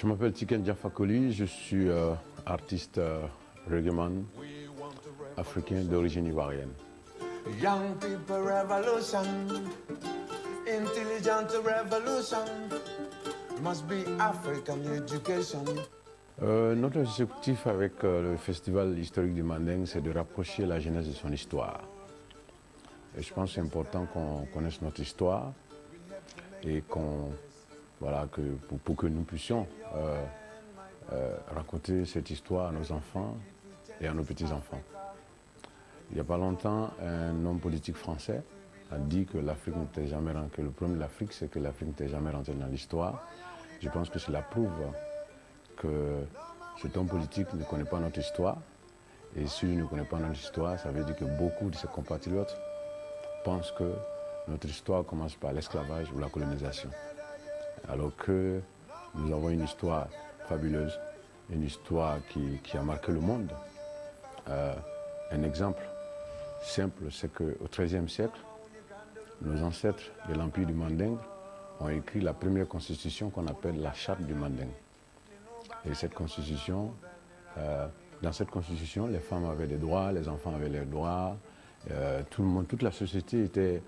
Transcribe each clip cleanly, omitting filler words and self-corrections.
Je m'appelle Tiken Jah Fakoly, je suis artiste reggaeman africain d'origine ivoirienne. Young people revolution, intelligent revolution, must be African education. Notre objectif avec le Festival historique du Manding, c'est de rapprocher la jeunesse de son histoire. Et je pense que c'est important qu'on connaisse notre histoire et voilà, pour que nous puissions raconter cette histoire à nos enfants et à nos petits-enfants. Il n'y a pas longtemps, un homme politique français a dit que l'Afrique n'était jamais rentrée. Que le problème de l'Afrique, c'est que l'Afrique n'était jamais rentrée dans l'histoire. Je pense que cela prouve que cet homme politique ne connaît pas notre histoire. Et s'il ne connaît pas notre histoire, ça veut dire que beaucoup de ses compatriotes pensent que notre histoire commence par l'esclavage ou la colonisation. Alors que nous avons une histoire fabuleuse, une histoire qui a marqué le monde. Un exemple simple, c'est qu'au XIIIe siècle, nos ancêtres de l'Empire du Manding ont écrit la première constitution qu'on appelle la Charte du Manding. Et cette constitution, dans cette constitution, les femmes avaient des droits, les enfants avaient les droits, tout le monde, toute la société était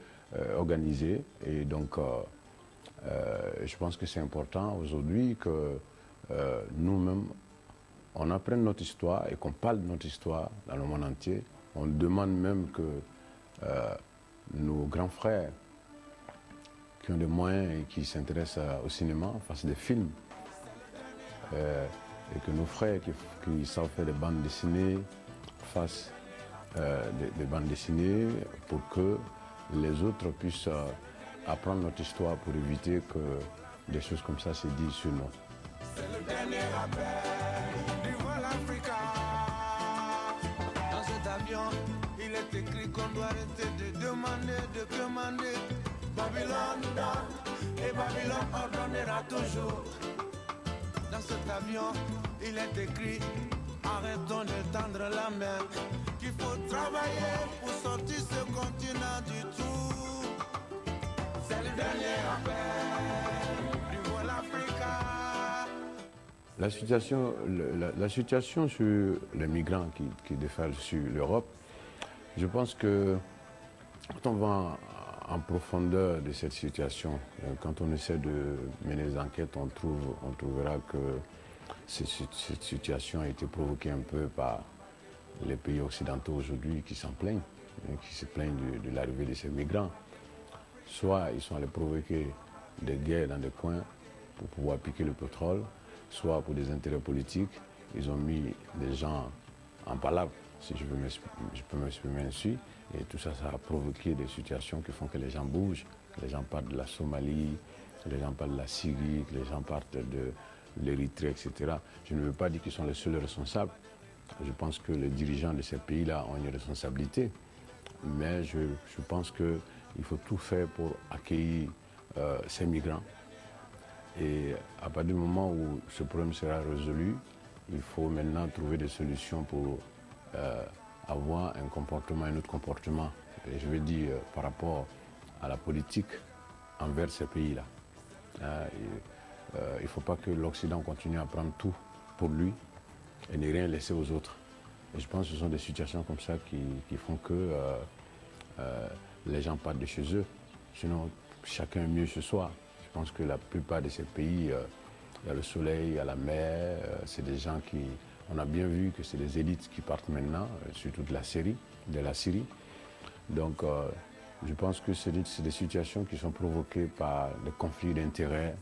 organisée. Et donc, je pense que c'est important aujourd'hui que nous-mêmes, on apprenne notre histoire et qu'on parle de notre histoire dans le monde entier. On demande même que nos grands frères qui ont des moyens et qui s'intéressent au cinéma fassent des films. Et que nos frères qui savent faire des bandes dessinées fassent des bandes dessinées pour que les autres puissent apprendre notre histoire pour éviter que des choses comme ça se disent sur nous. C'est le dernier appel du vol Africa. Dans cet avion, il est écrit qu'on doit arrêter de demander, de commander. Babylone donne et Babylone ordonnera toujours. Dans cet avion, il est écrit, arrêtons de tendre la main, qu'il faut travailler pour sortir ce continent du tout. C'est le dernier appel du vol Africa. La situation sur les migrants qui déferlent sur l'Europe, je pense que quand on va en profondeur de cette situation, quand on essaie de mener des enquêtes, on trouvera que cette situation a été provoquée un peu par les pays occidentaux aujourd'hui qui s'en plaignent, qui se plaignent de l'arrivée de ces migrants. Soit ils sont allés provoquer des guerres dans des coins pour pouvoir piquer le pétrole, soit pour des intérêts politiques, ils ont mis des gens en palabre, si je peux m'exprimer ainsi, et tout ça, ça a provoqué des situations qui font que les gens bougent, que les gens partent de la Somalie, que les gens partent de la Syrie, que les gens partent de l'Érythrée, etc. Je ne veux pas dire qu'ils sont les seuls responsables. Je pense que les dirigeants de ces pays-là ont une responsabilité, mais je pense qu'il faut tout faire pour accueillir ces migrants. Et à partir du moment où ce problème sera résolu, il faut maintenant trouver des solutions pour avoir un autre comportement, et je veux dire par rapport à la politique envers ces pays-là. Il ne faut pas que l'Occident continue à prendre tout pour lui et ne rien laisser aux autres. Et je pense que ce sont des situations comme ça qui font que les gens partent de chez eux. Sinon, chacun est mieux ce soir. Je pense que la plupart de ces pays, il y a le soleil, il y a la mer, c'est des gens qui... On a bien vu que c'est des élites qui partent maintenant, surtout de la Syrie. Donc, je pense que c'est des situations qui sont provoquées par des conflits d'intérêts,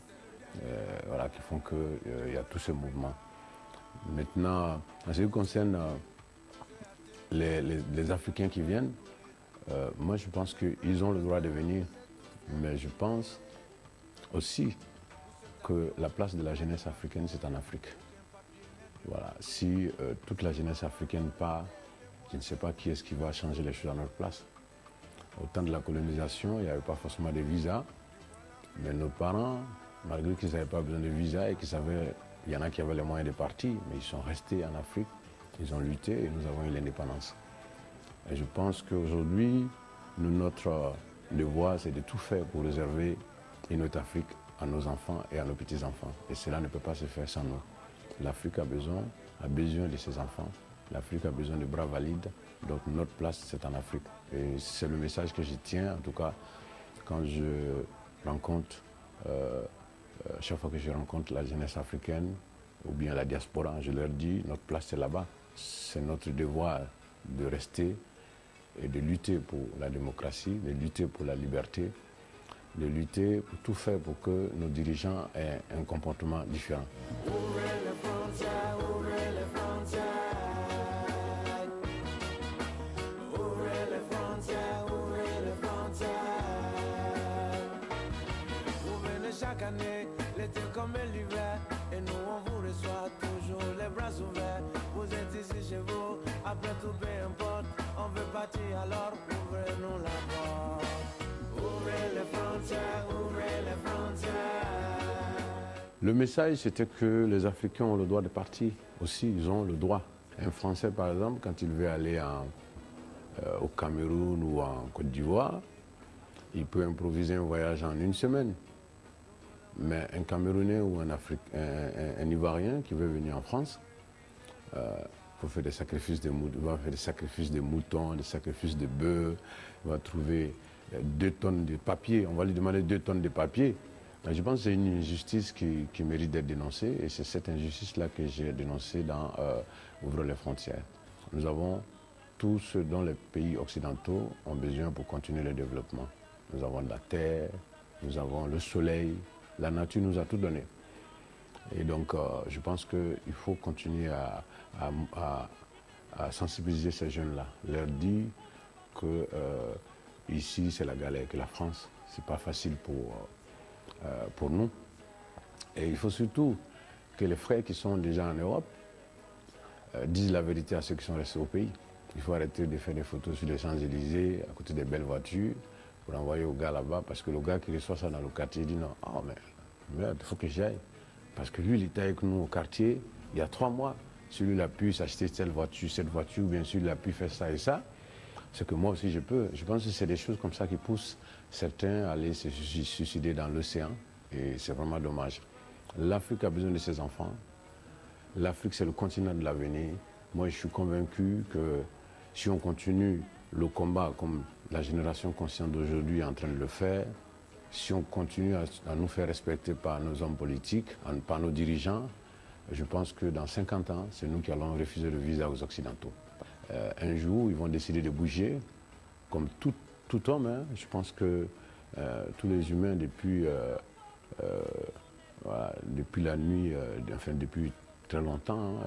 voilà, qui font qu'il y a tout ce mouvement. Maintenant, en ce qui concerne les Africains qui viennent, moi je pense qu'ils ont le droit de venir, mais je pense aussi que la place de la jeunesse africaine, c'est en Afrique. Voilà. Si toute la jeunesse africaine part, je ne sais pas qui est-ce qui va changer les choses à notre place. Au temps de la colonisation, il n'y avait pas forcément de visa, mais nos parents, malgré qu'ils n'avaient pas besoin de visa et qu'ils savaient, il y en a qui avaient les moyens de partir, mais ils sont restés en Afrique, ils ont lutté et nous avons eu l'indépendance. Et je pense qu'aujourd'hui, notre devoir, c'est de tout faire pour réserver une autre Afrique à nos enfants et à nos petits-enfants. Et cela ne peut pas se faire sans nous. L'Afrique a besoin de ses enfants. L'Afrique a besoin de bras valides. Donc notre place, c'est en Afrique. Et c'est le message que je tiens, en tout cas, quand je rencontre, chaque fois que je rencontre la jeunesse africaine ou bien la diaspora, je leur dis, notre place, c'est là-bas. C'est notre devoir de rester et de lutter pour la démocratie, de lutter pour la liberté, de lutter pour tout faire pour que nos dirigeants aient un comportement différent. Ouvrez les frontières, ouvrez les frontières. Ouvrez les frontières, ouvrez les frontières. Vous venez chaque année, l'été comme l'hiver, et nous on vous reçoit toujours les bras ouverts. Vous êtes ici chez vous, après tout peu importe, on veut partir alors ouvrez-nous la porte. Ouvrez les frontières, ouvrez les frontières. Le message, c'était que les Africains ont le droit de partir aussi, ils ont le droit. Un Français, par exemple, quand il veut aller au Cameroun ou en Côte d'Ivoire, il peut improviser un voyage en une semaine. Mais un Camerounais ou un Ivoirien qui veut venir en France, il faut faire des sacrifices de moutons, il va faire des sacrifices de moutons, des sacrifices de bœufs, il va trouver 2 tonnes de papier, on va lui demander 2 tonnes de papier. Je pense que c'est une injustice qui mérite d'être dénoncée et c'est cette injustice-là que j'ai dénoncée dans Ouvre les frontières. Nous avons tout ce dont les pays occidentaux ont besoin pour continuer le développement. Nous avons de la terre, nous avons le soleil, la nature nous a tout donné. Et donc je pense qu'il faut continuer à sensibiliser ces jeunes-là, leur dire que ici c'est la galère, que la France, c'est pas facile pour nous. Et il faut surtout que les frères qui sont déjà en Europe disent la vérité à ceux qui sont restés au pays. Il faut arrêter de faire des photos sur les Champs-Élysées, à côté des belles voitures, pour envoyer au gars là-bas, parce que le gars qui reçoit ça dans le quartier dit non, oh mais merde, il faut que j'aille. Parce que lui, il était avec nous au quartier il y a 3 mois. Si lui, il a pu s'acheter cette voiture, ou bien sûr, il a pu faire ça et ça, c'est que moi aussi je peux. Je pense que c'est des choses comme ça qui poussent certains à aller se suicider dans l'océan. Et c'est vraiment dommage. L'Afrique a besoin de ses enfants. L'Afrique, c'est le continent de l'avenir. Moi, je suis convaincu que si on continue le combat comme la génération consciente d'aujourd'hui est en train de le faire, si on continue à nous faire respecter par nos hommes politiques, par nos dirigeants, je pense que dans 50 ans, c'est nous qui allons refuser le visa aux Occidentaux. Un jour, ils vont décider de bouger, comme tout homme. Hein. Je pense que tous les humains, depuis la nuit, enfin depuis très longtemps,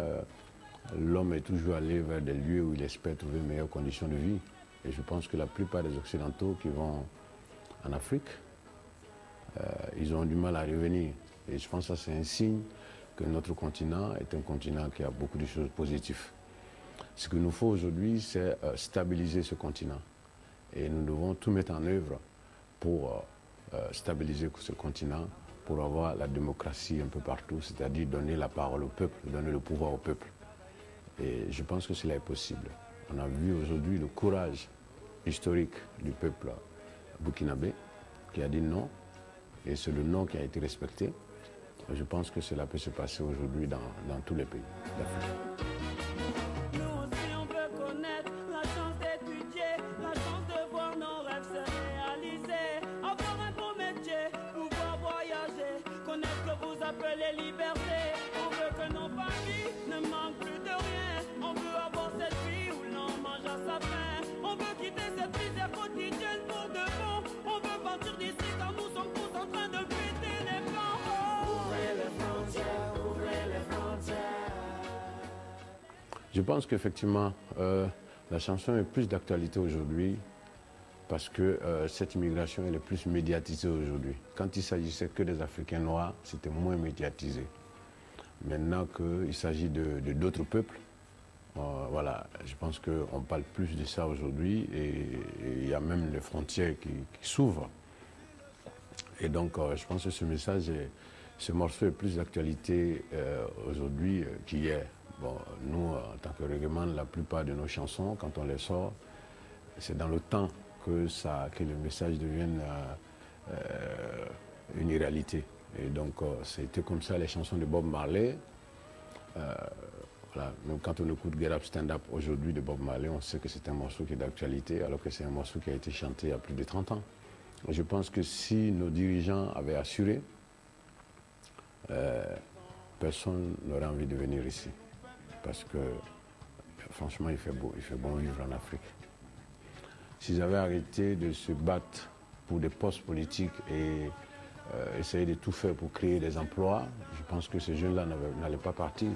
l'homme est toujours allé vers des lieux où il espère trouver de meilleures conditions de vie. Et je pense que la plupart des Occidentaux qui vont en Afrique, ils ont du mal à revenir. Et je pense que ça, c'est un signe que notre continent est un continent qui a beaucoup de choses positives. Ce qu'il nous faut aujourd'hui, c'est stabiliser ce continent. Et nous devons tout mettre en œuvre pour stabiliser ce continent, pour avoir la démocratie un peu partout, c'est-à-dire donner la parole au peuple, donner le pouvoir au peuple. Et je pense que cela est possible. On a vu aujourd'hui le courage historique du peuple burkinabé qui a dit non, et c'est le non qui a été respecté. Je pense que cela peut se passer aujourd'hui dans tous les pays d'Afrique. Nous aussi on veut connaître la chance d'étudier, la chance de voir nos rêves se réaliser, avoir un bon métier, pouvoir voyager, connaître ce que vous appelez liberté. On veut que nos familles ne manquent plus de rien, on veut avoir cette vie où l'on mange à sa faim, on veut quitter cette misère quotidienne pour de bon, on veut partir d'ici car nous sommes tous en train de péter les plans. Ouvrez les frontières, ouvrez les frontières. Je pense qu'effectivement, la chanson est plus d'actualité aujourd'hui parce que cette immigration elle est plus médiatisée aujourd'hui. Quand il s'agissait que des Africains noirs, c'était moins médiatisé. Maintenant qu'il s'agit de d'autres peuples, voilà, je pense qu'on parle plus de ça aujourd'hui et il y a même les frontières qui s'ouvrent. Et donc, je pense que ce morceau est plus d'actualité aujourd'hui qu'hier. Bon, nous, en tant que reggaeman, la plupart de nos chansons, quand on les sort, c'est dans le temps que le message devienne une réalité. Et donc, c'était comme ça les chansons de Bob Marley. Voilà. Donc, quand on écoute Get Up, Stand Up aujourd'hui de Bob Marley, on sait que c'est un morceau qui est d'actualité, alors que c'est un morceau qui a été chanté il y a plus de 30 ans. Et je pense que si nos dirigeants avaient assuré, personne n'aurait envie de venir ici. Parce que, franchement, il fait beau, il fait bon vivre en Afrique. S'ils avaient arrêté de se battre pour des postes politiques et essayer de tout faire pour créer des emplois, je pense que ces jeunes-là n'allaient pas partir.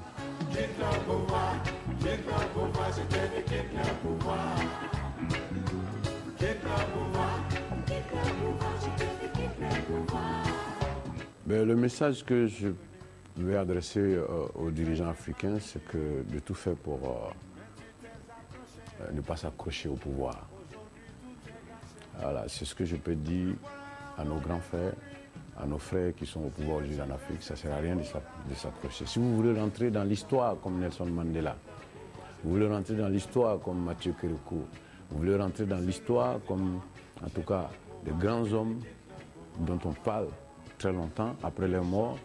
Mais le message que je vais adresser aux dirigeants africains, c'est que de tout faire pour ne pas s'accrocher au pouvoir. Voilà, c'est ce que je peux dire à nos grands frères, à nos frères qui sont au pouvoir aujourd'hui en Afrique. Ça ne sert à rien de s'accrocher. Si vous voulez rentrer dans l'histoire comme Nelson Mandela, vous voulez rentrer dans l'histoire comme Mathieu Kérékou, vous voulez rentrer dans l'histoire comme, en tout cas, des grands hommes dont on parle très longtemps, après leur mort,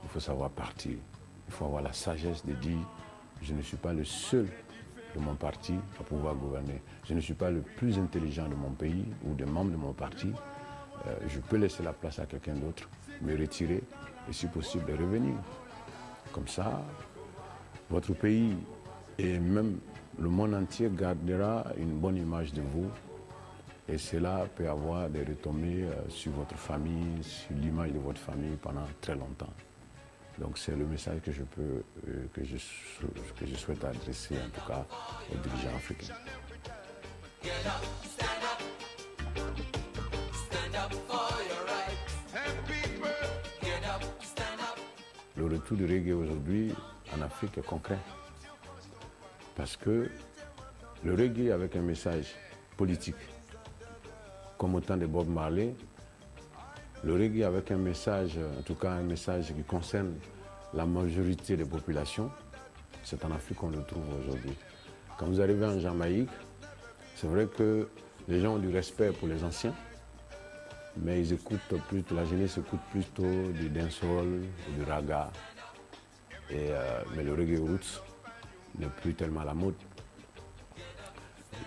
il faut savoir partir. Il faut avoir la sagesse de dire, je ne suis pas le seul de mon parti à pouvoir gouverner. Je ne suis pas le plus intelligent de mon pays ou des membres de mon parti. Je peux laisser la place à quelqu'un d'autre, me retirer et si possible de revenir. Comme ça, votre pays et même le monde entier gardera une bonne image de vous et cela peut avoir des retombées sur votre famille, sur l'image de votre famille pendant très longtemps. Donc c'est le message que je souhaite adresser en tout cas aux dirigeants africains. Le retour du reggae aujourd'hui en Afrique est concret. Parce que le reggae avec un message politique, comme au temps de Bob Marley, le reggae avec un message, en tout cas un message qui concerne la majorité des populations, c'est en Afrique qu'on le trouve aujourd'hui. Quand vous arrivez en Jamaïque, c'est vrai que les gens ont du respect pour les anciens, mais ils écoutent plutôt, la jeunesse écoute plutôt du dancehall, du raga, mais le reggae roots n'est plus tellement à la mode.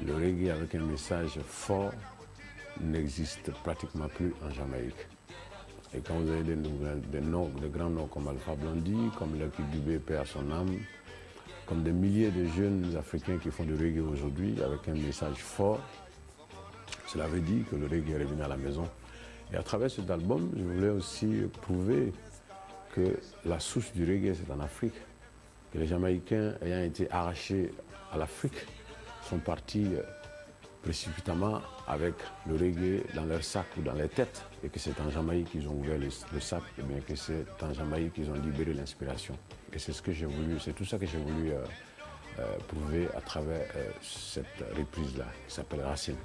Le reggae avec un message fort n'existe pratiquement plus en Jamaïque. Et quand vous avez des grands noms comme Alpha Blondy, comme Lucky Dubé, paix à son âme, comme des milliers de jeunes Africains qui font du reggae aujourd'hui avec un message fort, cela veut dire que le reggae est revenu à la maison. Et à travers cet album, je voulais aussi prouver que la source du reggae, c'est en Afrique. Que les Jamaïcains ayant été arrachés à l'Afrique sont partis précipitamment avec le reggae dans leur sac ou dans leur tête et que c'est en Jamaïque qu'ils ont ouvert le sac et bien que c'est en Jamaïque qu'ils ont libéré l'inspiration. Et c'est ce que j'ai voulu, c'est tout ça que j'ai voulu prouver à travers cette reprise-là qui s'appelle Racine.